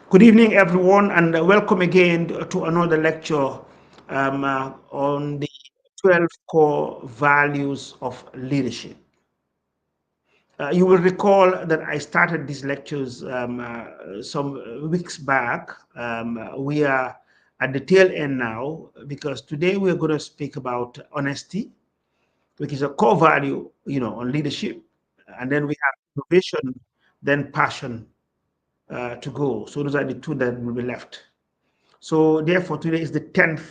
Good evening, everyone, and welcome again to another lecture on the 12 core values of leadership. You will recall that I started these lectures some weeks back. We are at the tail end now because today we're going to speak about honesty, which is a core value, on leadership. And then we have innovation, then passion to go. So those are the two that will be left. So therefore, today is the 10th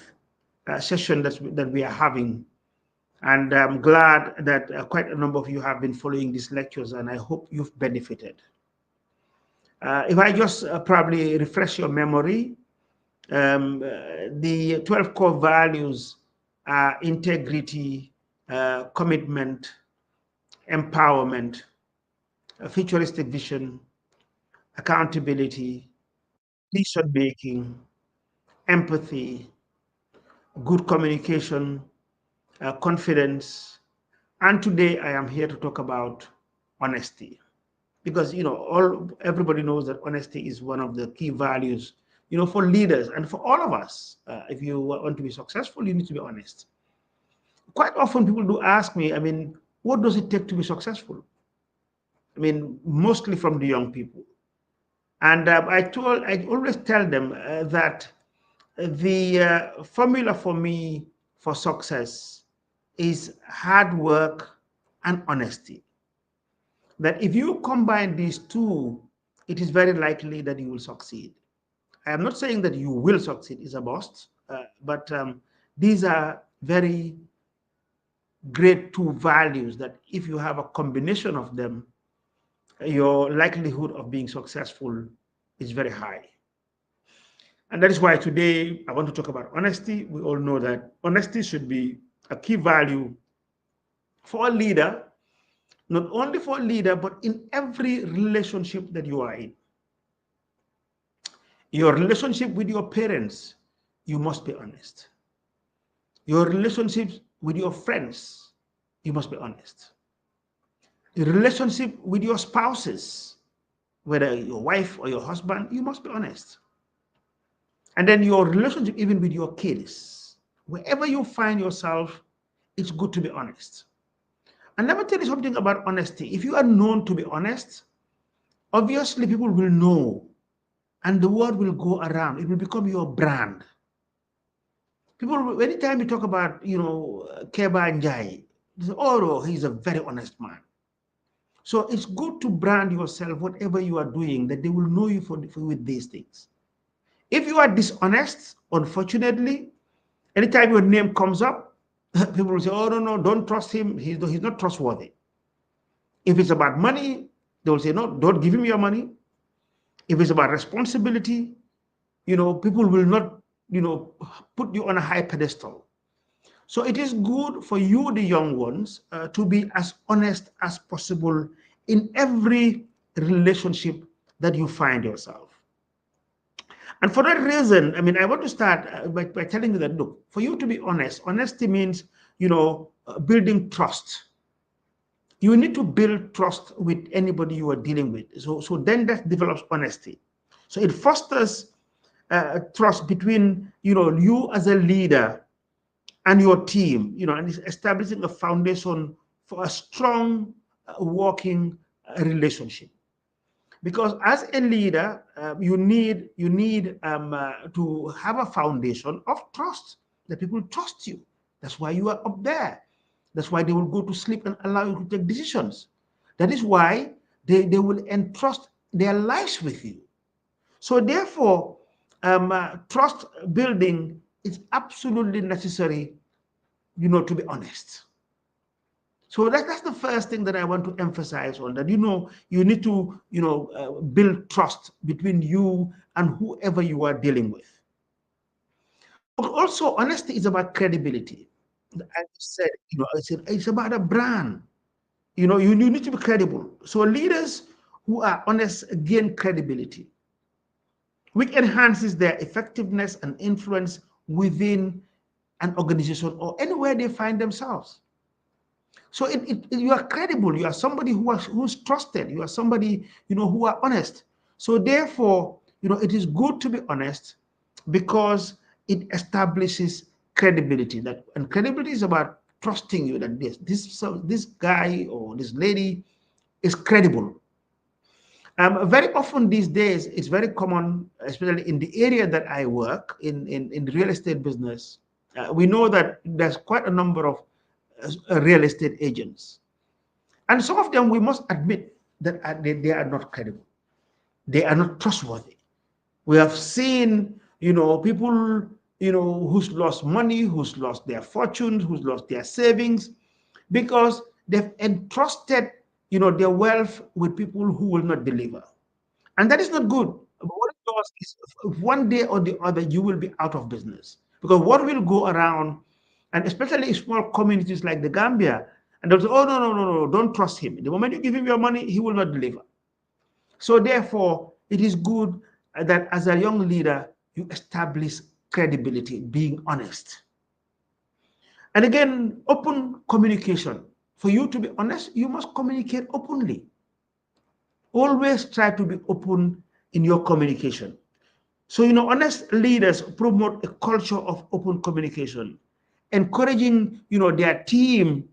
session that we are having. And I'm glad that quite a number of you have been following these lectures, and I hope you've benefited. If I just probably refresh your memory, the 12 core values are integrity, commitment, empowerment, futuristic vision, accountability, decision making, empathy, good communication, confidence. And today I am here to talk about honesty because all everybody knows that honesty is one of the key values for leaders and for all of us. If you want to be successful, you need to be honest. Quite often people do ask me, I mean, what does it take to be successful? I mean, mostly from the young people. And I always tell them that the formula for me for success is hard work and honesty. That if you combine these two, it is very likely that you will succeed. I am not saying that you will succeed is a must, but these are very great two values that if you have a combination of them, your likelihood of being successful is very high. And that is why today I want to talk about honesty. We all know that honesty should be a key value for a leader, not only for a leader, but in every relationship that you are in. Your relationship with your parents, you must be honest. Your relationships with your friends, you must be honest. Your relationship with your spouses, whether your wife or your husband, you must be honest. And then your relationship even with your kids, wherever you find yourself, it's good to be honest. And let me tell you something about honesty. If you are known to be honest, obviously people will know and the word will go around. It will become your brand. People, anytime you talk about, Keba Njai, they say, oh, no, he's a very honest man. So it's good to brand yourself, whatever you are doing, that they will know you for with these things. If you are dishonest, unfortunately, anytime your name comes up, people will say, oh, no, no, don't trust him. He's not trustworthy. If it's about money, they will say, no, don't give him your money. If it's about responsibility, people will not, put you on a high pedestal. So it is good for you, the young ones, to be as honest as possible in every relationship that you find yourself. And for that reason, I mean, I want to start by telling you that, look, for you to be honest, honesty means, building trust. You need to build trust with anybody you are dealing with. So then that develops honesty. So it fosters trust between, you as a leader and your team, and it's establishing a foundation for a strong working relationship. Because as a leader, you need to have a foundation of trust, that people trust you. That's why you are up there. That's why they will go to sleep and allow you to take decisions. That is why they will entrust their lives with you. So therefore, trust building is absolutely necessary, to be honest. So that's the first thing that I want to emphasize on, that, you need to, build trust between you and whoever you are dealing with. But also, honesty is about credibility. I said, I said it's about a brand. You need to be credible. So leaders who are honest gain credibility, which enhances their effectiveness and influence within an organization or anywhere they find themselves. So you are credible. You are somebody who's trusted. You are somebody who are honest. So therefore, it is good to be honest because it establishes credibility. And credibility is about trusting you that this guy or this lady is credible. Very often these days, it's very common, especially in the area that I work in the real estate business. We know that there's quite a number of real estate agents. And some of them, we must admit that they are not credible. They are not trustworthy. We have seen, people, who's lost money, who's lost their fortunes, who's lost their savings, because they've entrusted, their wealth with people who will not deliver. And that is not good. But what it does is one day or the other, you will be out of business. Because what will go around, and especially in small communities like the Gambia, and they'll say, oh, no, no, no, no, don't trust him. The moment you give him your money, he will not deliver. So therefore, it is good that as a young leader, you establish credibility, being honest. And again, open communication. For you to be honest, you must communicate openly. Always try to be open in your communication. So, honest leaders promote a culture of open communication, encouraging, their team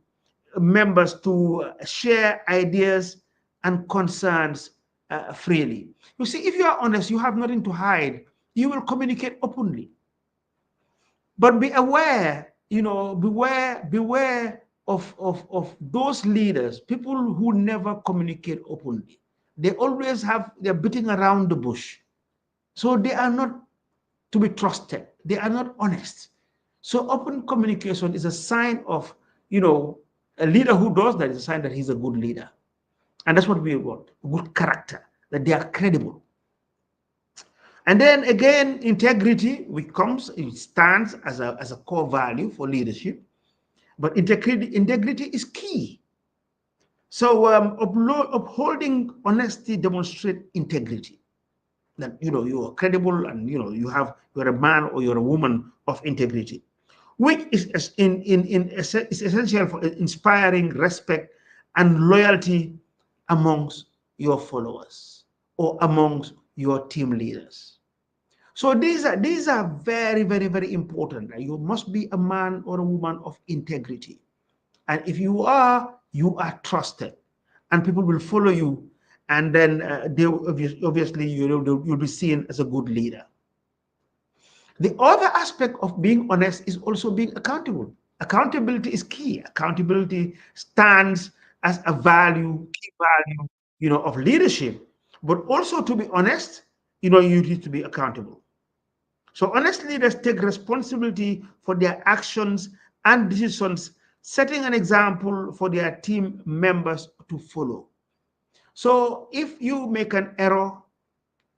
members to share ideas and concerns freely. You see, if you are honest, you have nothing to hide, you will communicate openly. But be aware, beware of those leaders, people who never communicate openly. They're beating around the bush. So they are not to be trusted. They are not honest. So open communication is a sign of, a leader who does that is a sign that he's a good leader. And that's what we want, good character, that they are credible. And then again, integrity, it stands as a core value for leadership. But integrity is key. So upholding honesty demonstrates integrity. That you are credible, and you're a man or you're a woman of integrity, which is essential for inspiring respect and loyalty amongst your followers or amongst your team leaders. So these are very, very, very important. You must be a man or a woman of integrity. And if you are trusted, and people will follow you, and then they obviously you'll be seen as a good leader. The other aspect of being honest is also being accountable. Accountability is key. Accountability stands as a key value, of leadership. But also, to be honest, you need to be accountable. So honest leaders take responsibility for their actions and decisions, setting an example for their team members to follow. So if you make an error,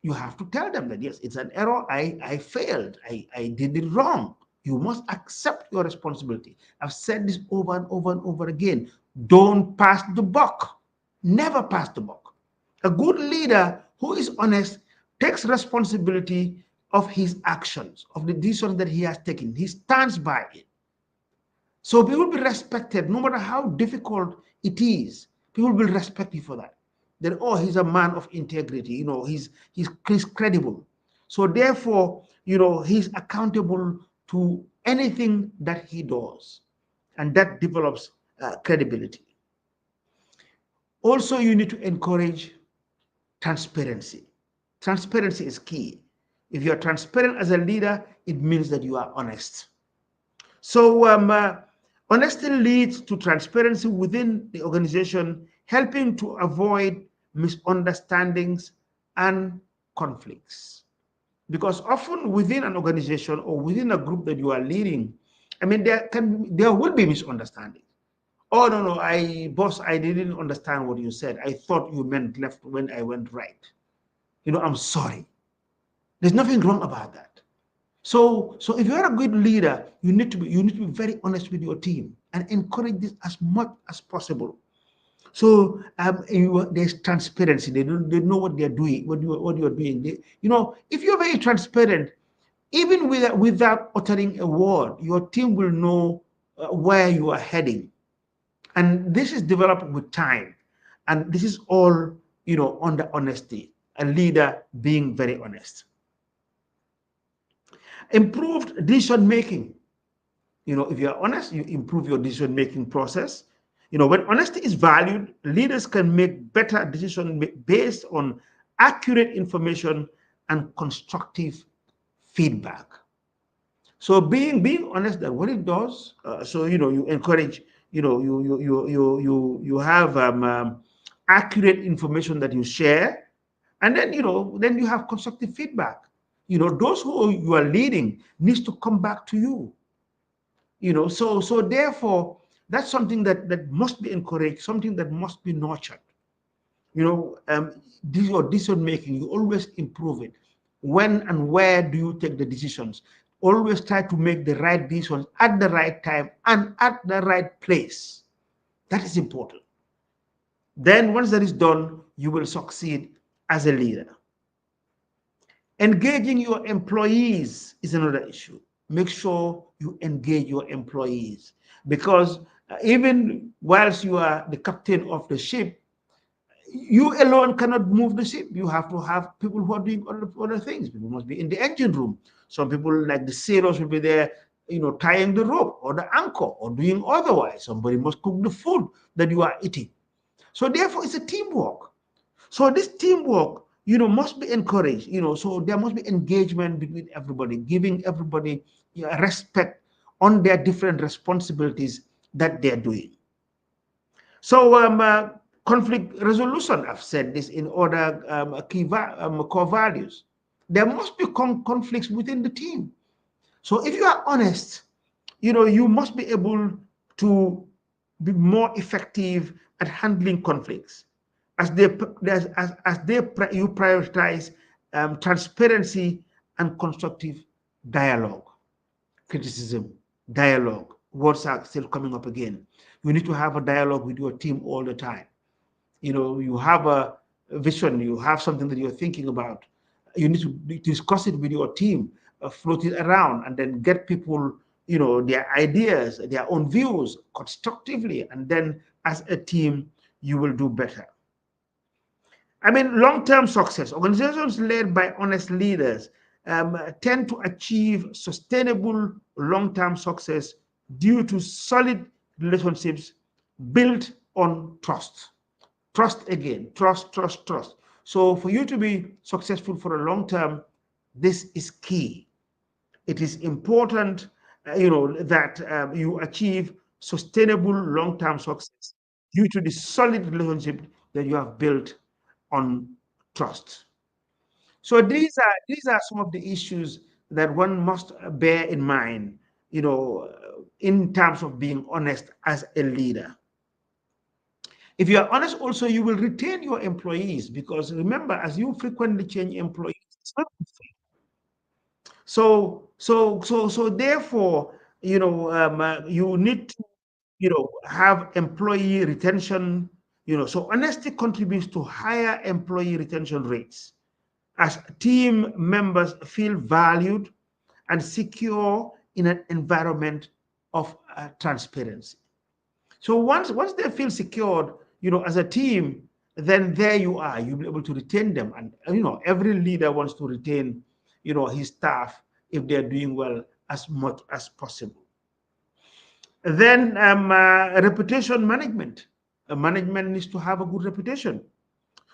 you have to tell them that, yes, it's an error. I failed. I did it wrong. You must accept your responsibility. I've said this over and over and over again. Don't pass the buck. Never pass the buck. A good leader who is honest takes responsibility of his actions, of the decisions that he has taken. He stands by it. So he will be respected no matter how difficult it is. People will respect you for that. Then, oh, he's a man of integrity. He's credible. So therefore, he's accountable to anything that he does, and that develops credibility. Also, you need to encourage transparency. Transparency is key. If you're transparent as a leader, it means that you are honest. So honesty leads to transparency within the organization, helping to avoid misunderstandings and conflicts. Because often within an organization or within a group that you are leading, there will be misunderstandings. Oh, no, no, boss, I didn't understand what you said. I thought you meant left when I went right. I'm sorry. There's nothing wrong about that. So if you're a good leader, you need to be very honest with your team and encourage this as much as possible. So there's transparency. They know what they're doing, what you're doing. If you're very transparent, even without uttering a word, your team will know where you are heading. And this is developed with time. And this is all, under honesty. a leader being very honest. Improved decision making. If you're honest, you improve your decision making process. When honesty is valued, leaders can make better decisions based on accurate information and constructive feedback. So being honest, that what it does, so you encourage, you have accurate information that you share, and then then you have constructive feedback. Those who you are leading needs to come back to you. So therefore that's something that must be encouraged, something that must be nurtured. Your decision making, you always improve it. When and where do you take the decisions? Always try to make the right decisions at the right time and at the right place. That is important. Then once that is done, you will succeed as a leader. Engaging your employees is another issue. Make sure you engage your employees, because even whilst you are the captain of the ship, you alone cannot move the ship. You have to have people who are doing other things. People must be in the engine room. Some people, like the sailors, will be there, tying the rope or the anchor or doing otherwise. Somebody must cook the food that you are eating. So therefore, it's a teamwork. So this teamwork, must be encouraged. So there must be engagement between everybody, giving everybody respect on their different responsibilities that they're doing. So conflict resolution, I've said this in other core values. There must be conflicts within the team. So if you are honest, you must be able to be more effective at handling conflicts as you prioritize transparency and constructive dialogue. Criticism, dialogue, words are still coming up again. You need to have a dialogue with your team all the time. You have a vision, you have something that you're thinking about. You need to discuss it with your team, float it around, and then get people, their ideas, their own views constructively. And then as a team, you will do better. I mean, long-term success. Organizations led by honest leaders tend to achieve sustainable long-term success due to solid relationships built on trust. Trust again, trust, trust, trust. So for you to be successful for a long term, this is key. It is important, that you achieve sustainable long-term success due to the solid relationship that you have built on trust. So these are some of the issues that one must bear in mind, in terms of being honest as a leader. If you are honest, also you will retain your employees, because remember, as you frequently change employees, it's not the same. So therefore, you need to, have employee retention. So honesty contributes to higher employee retention rates as team members feel valued and secure in an environment of transparency. So once they feel secured, as a team, then there you are. You'll be able to retain them, and every leader wants to retain, his staff if they're doing well as much as possible. Then reputation management. Management needs to have a good reputation.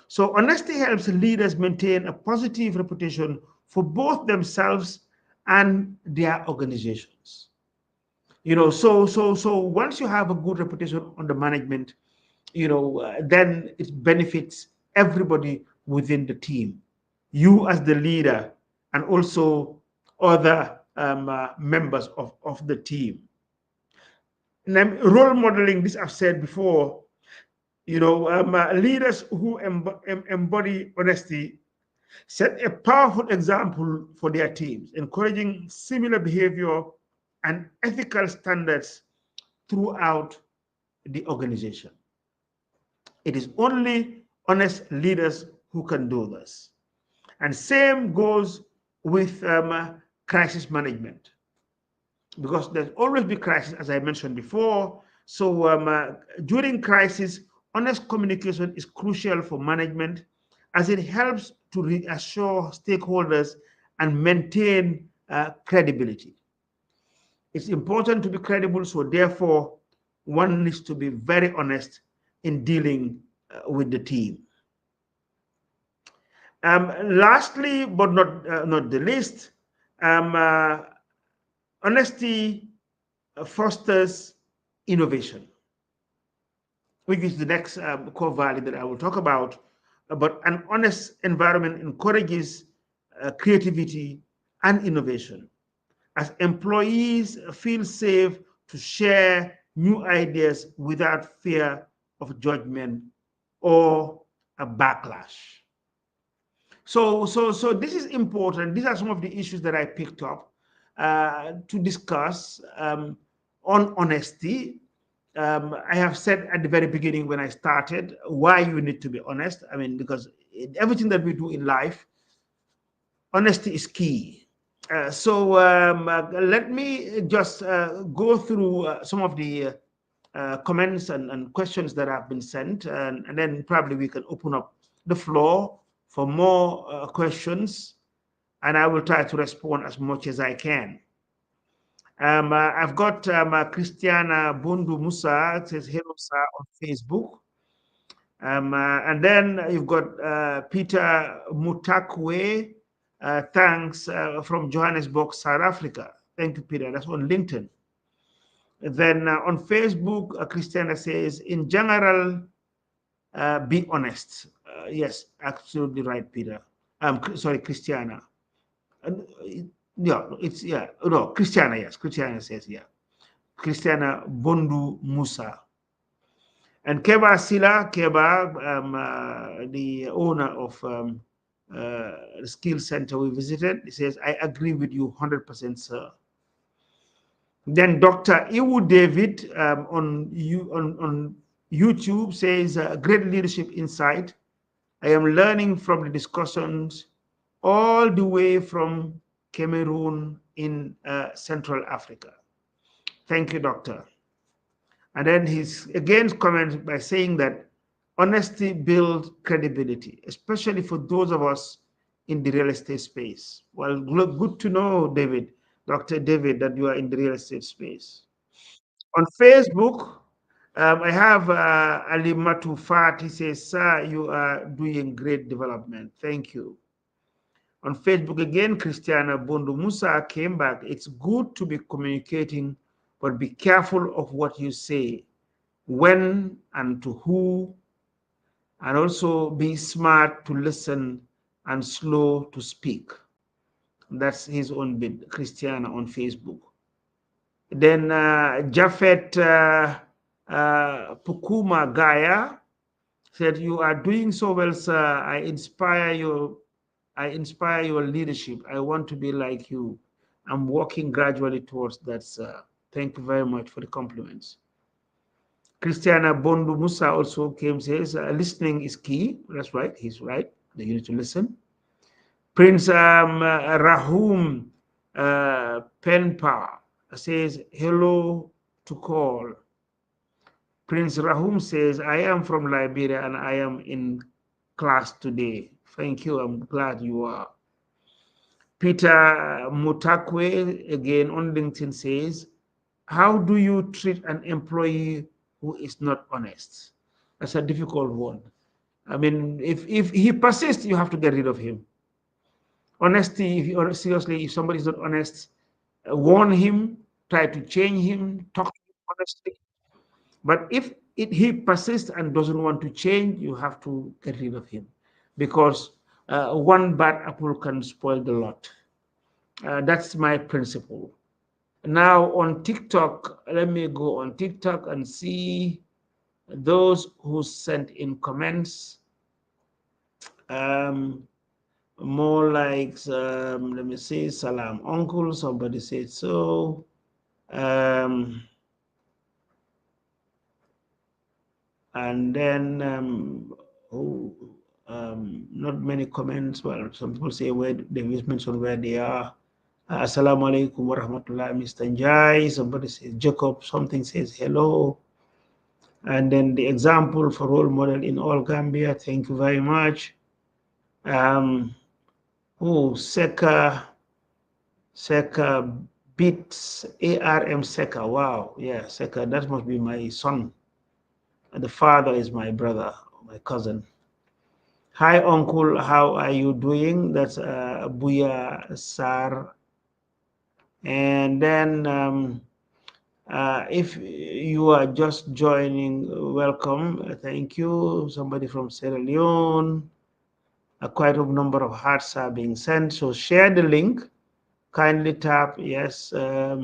So honesty helps leaders maintain a positive reputation for both themselves and their organizations. So once you have a good reputation on the management, then it benefits everybody within the team, you as the leader, and also other members of the team. And then role modeling, this I've said before, leaders who embody honesty set a powerful example for their teams, encouraging similar behavior and ethical standards throughout the organization. It is only honest leaders who can do this. And same goes with crisis management, because there's always be crisis, as I mentioned before. So during crisis, honest communication is crucial for management as it helps to reassure stakeholders and maintain credibility. It's important to be credible, so therefore, one needs to be very honest in dealing with the team. Lastly, but not the least, honesty fosters innovation, which is the next core value that I will talk about. But an honest environment encourages creativity and innovation, as employees feel safe to share new ideas without fear of judgment or a backlash. So this is important. These are some of the issues that I picked up to discuss on honesty. I have said at the very beginning when I started why you need to be honest. I mean, because in everything that we do in life, honesty is key. Let me just go through some of the comments and questions that have been sent, and then probably we can open up the floor for more questions, and I will try to respond as much as I can. I've got Christiana Bundu Musa, it says hello sir on Facebook. And then you've got Peter Mutakwe, thanks from Johannesburg, South Africa. Thank you, Peter. That's on LinkedIn. Then on Facebook, Christiana says, in general, be honest. Yes, absolutely right, Peter. Sorry, Christiana. Christiana, yes. Christiana says, yeah. Christiana Bondu Musa. And Keba Sila, the owner of the skill center we visited, he says, I agree with you 100%, sir. Then Dr. Iwu David on YouTube says, great leadership insight. I am learning from the discussions all the way from Cameroon in Central Africa. Thank you, Doctor. And then he's again comments by saying that honesty builds credibility, especially for those of us in the real estate space. Well, good to know, David, Dr. David, that you are in the real estate space. On Facebook, I have Ali Matufat. He says, sir, you are doing great development. Thank you. On Facebook again, Christiana Bondo Musa came back. It's good to be communicating, but be careful of what you say, when and to who, and also be smart to listen and slow to speak. That's his own bit, Christiana on Facebook. Then Jafet Pukuma Gaya said, you are doing so well, sir. I inspire your leadership. I want to be like you. I'm working gradually towards that, sir. Thank you very much for the compliments. Christiana Bondu Musa also says, listening is key. That's right. He's right. You need to listen. Prince Rahum Penpa says, hello to call. Prince Rahum says, I am from Liberia and I am in class today. Thank you. I'm glad you are. Peter Mutakwe, again on LinkedIn, says, how do you treat an employee who is not honest? That's a difficult one. I mean, if he persists, you have to get rid of him. Honesty, seriously, if somebody is not honest, warn him, try to change him, talk to him honestly. But if he persists and doesn't want to change, you have to get rid of him, because one bad apple can spoil the lot. That's my principle. Now on TikTok, let me go on TikTok and see those who sent in comments. More like, let me see, Salam Uncle, somebody said so. And then, not many comments. Well, some people say where they mentioned where they are. Assalamu alaikum wa rahmatullah, Mr. Njai. Somebody says Jacob, something says hello. And then the example for role model in all Gambia. Thank you very much. Um, oh, Seka Beats ARM Seka. Wow, yeah, Seka. That must be my son. The father is my brother, my cousin. Hi, uncle. How are you doing? That's Buya Sar. And then, if you are just joining, welcome. Thank you. Somebody from Sierra Leone. Quite a number of hearts are being sent. So share the link. Kindly tap yes. Let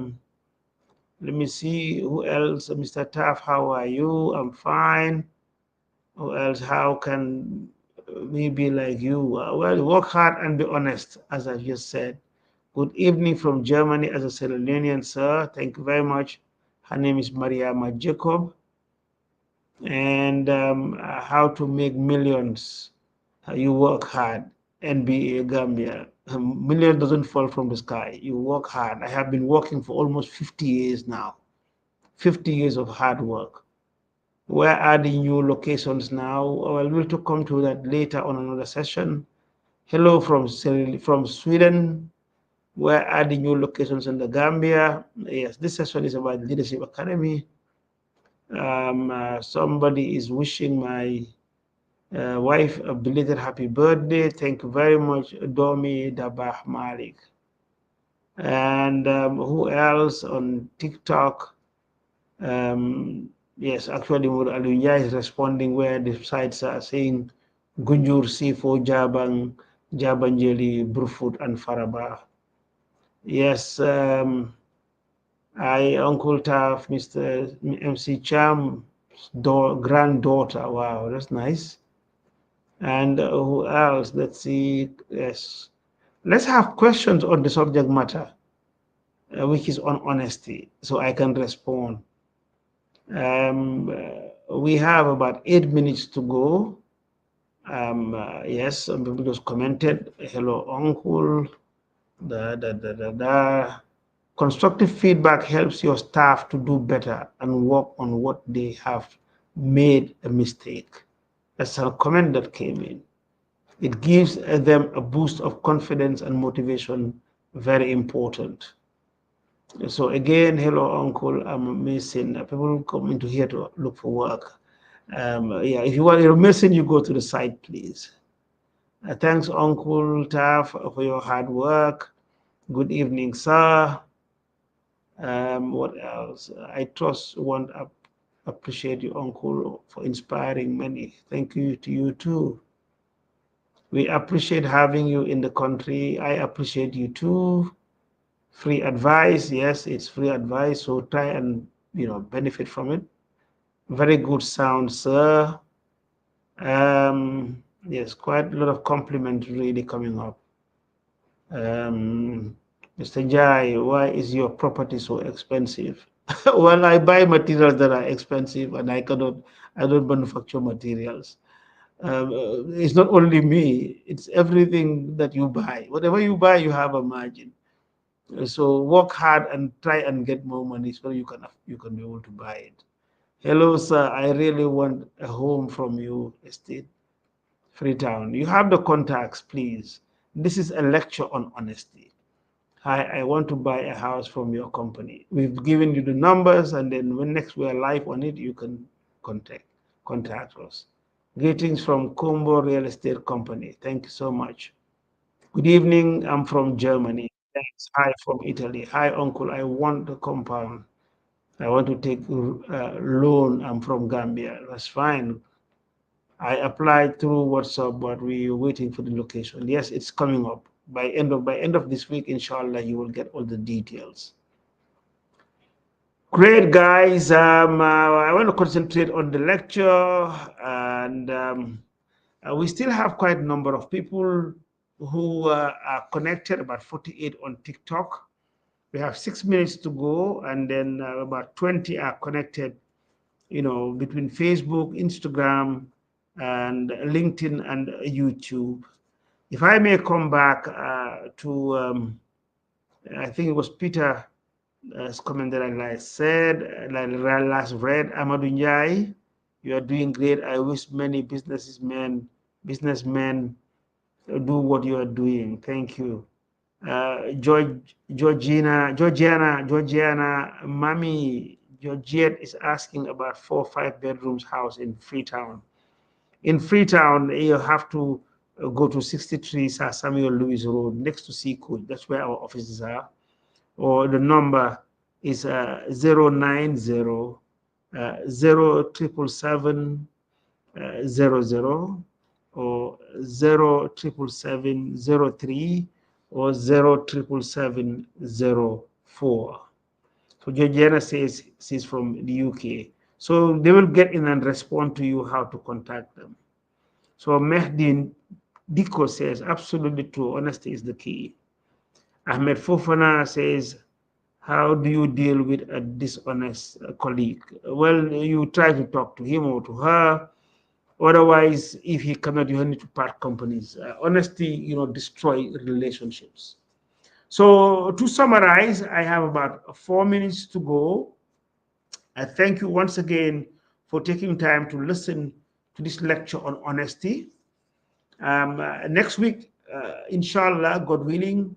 me see who else. Mr. Taff, how are you? I'm fine. Who else? How can we be like you? Well, work hard and be honest, as I just said. Good evening from Germany as a Sierra Leonean, sir. Thank you very much. Her name is Mariama Jacob. And how to make millions. You work hard. NBA Gambia. A million doesn't fall from the sky. You work hard. I have been working for almost 50 years now. 50 years of hard work. We're adding new locations now. Well, we'll to come to that later on another session. Hello from Sweden. We're adding new locations in the Gambia. Yes, this session is about Leadership Academy. Somebody is wishing my wife a belated happy birthday. Thank you very much, Domi Dabah Malik. And who else on TikTok? Yes, actually, Alunya is responding where the sites are saying Gunjur, Sifo, Jabang, Jabanjeli, Brufut, and Faraba. Yes, Uncle Taf, Mr. MC Cham, granddaughter. Wow, that's nice. And who else? Let's see. Yes. Let's have questions on the subject matter, which is on honesty, so I can respond. We have about 8 minutes to go. Yes, some people just commented, hello, uncle. Constructive feedback helps your staff to do better and work on what they have made a mistake. That's a comment that came in. It gives them a boost of confidence and motivation, very important. So again, hello, uncle. I'm missing. People come into here to look for work. Yeah, if you're missing, you go to the site, please. Thanks, Uncle Taf, for your hard work. Good evening, sir. What else? I trust one appreciate you, Uncle, for inspiring many. Thank you to you too. We appreciate having you in the country. I appreciate you too. Free advice, yes, it's free advice. So try and benefit from it. Very good sound, sir. Yes, quite a lot of compliments really coming up. Mr. Jai, why is your property so expensive? Well, I buy materials that are expensive, and I don't manufacture materials. It's not only me; it's everything that you buy. Whatever you buy, you have a margin. So work hard and try and get more money so you can be able to buy it. Hello, sir. I really want a home from you, Estate Freetown. You have the contacts, please. This is a lecture on honesty. Hi, I want to buy a house from your company. We've given you the numbers, and then when next we are live on it, you can contact us. Greetings from Combo Real Estate Company. Thank you so much. Good evening. I'm from Germany. Thanks. Hi from Italy. Hi, uncle. I want the compound. I want to take a loan. I'm from Gambia. That's fine. I applied through WhatsApp, but we're waiting for the location. Yes, it's coming up. By end of this week, inshallah, you will get all the details. Great, guys. I want to concentrate on the lecture, and we still have quite a number of people who are connected, about 48 on TikTok. We have 6 minutes to go, and then about 20 are connected, between Facebook, Instagram, and LinkedIn and YouTube. If I may come back to, I think it was Peter comment that I said, like last read, Amadou Ndiaye, you are doing great. I wish many businessmen do what you are doing. Thank you. Georgiana, Mommy, Georgette is asking about 4 or 5 bedrooms house in Freetown. In Freetown, you have to go to 63 Sir Samuel Lewis Road next to Seacoast. That's where our offices are. Or the number is 090 0777 00 or 077703 or 077704. So Georgiana says she's from the UK. So they will get in and respond to you how to contact them. So Mehdin Diko says, absolutely true. Honesty is the key. Ahmed Fofana says, how do you deal with a dishonest colleague? Well, you try to talk to him or to her. Otherwise, if he cannot, you need to part companies. Honesty, destroy relationships. So to summarize, I have about 4 minutes to go. I thank you once again for taking time to listen to this lecture on honesty. Next week, inshallah, God willing,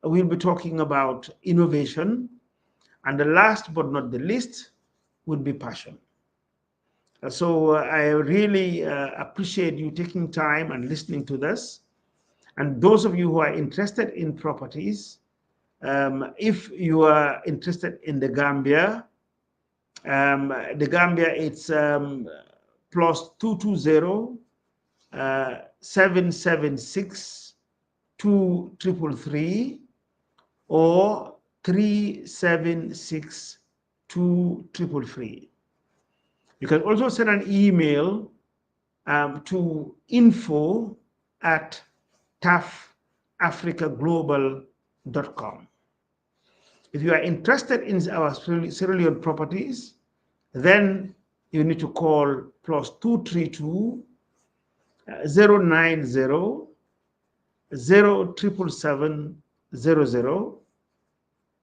we'll be talking about innovation. And the last but not the least would be passion. So I really appreciate you taking time and listening to this. And those of you who are interested in properties, if you are interested in the Gambia, it's plus 220 776 2333 or 376 2333. You can also send an email to info@tafafricaglobal.com. If you are interested in our Sierra Leone properties, then you need to call plus 232 090 0777 00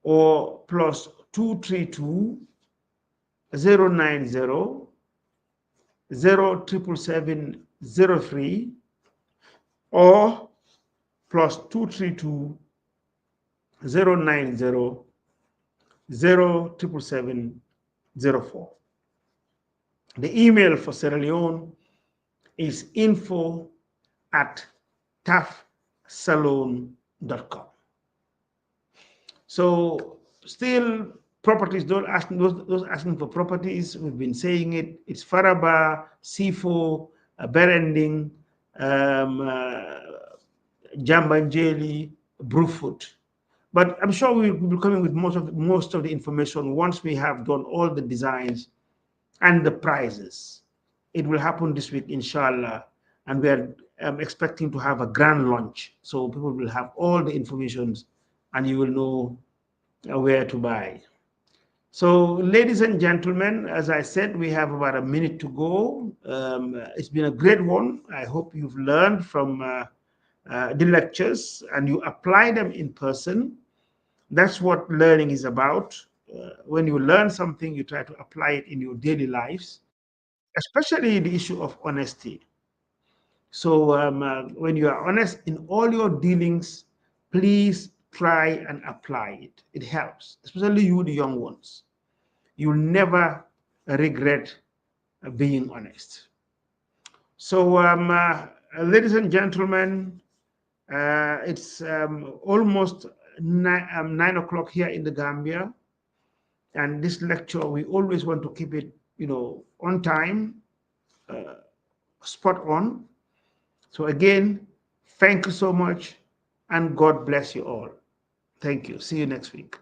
or plus 232 090 077703 or plus 232 090 077704. The email for Sierra Leone is info@tafsalon.com. So still properties, those asking for properties, we've been saying it, it's Faraba, C4, Berending, Jambanjeli, Brufut. But I'm sure we'll be coming with most of the information once we have done all the designs and the prices. It will happen this week, inshallah, and we are expecting to have a grand launch. So people will have all the information and you will know where to buy. So, ladies and gentlemen, as I said, we have about a minute to go. It's been a great one. I hope you've learned from the lectures and you apply them in person. That's what learning is about. When you learn something, you try to apply it in your daily lives, especially the issue of honesty. So when you are honest in all your dealings, please try and apply it. It helps, especially you, the young ones. You'll never regret being honest. So, ladies and gentlemen, it's almost 9 o'clock here in the Gambia. And this lecture, we always want to keep it, on time, spot on. So again, thank you so much, and God bless you all. Thank you. See you next week.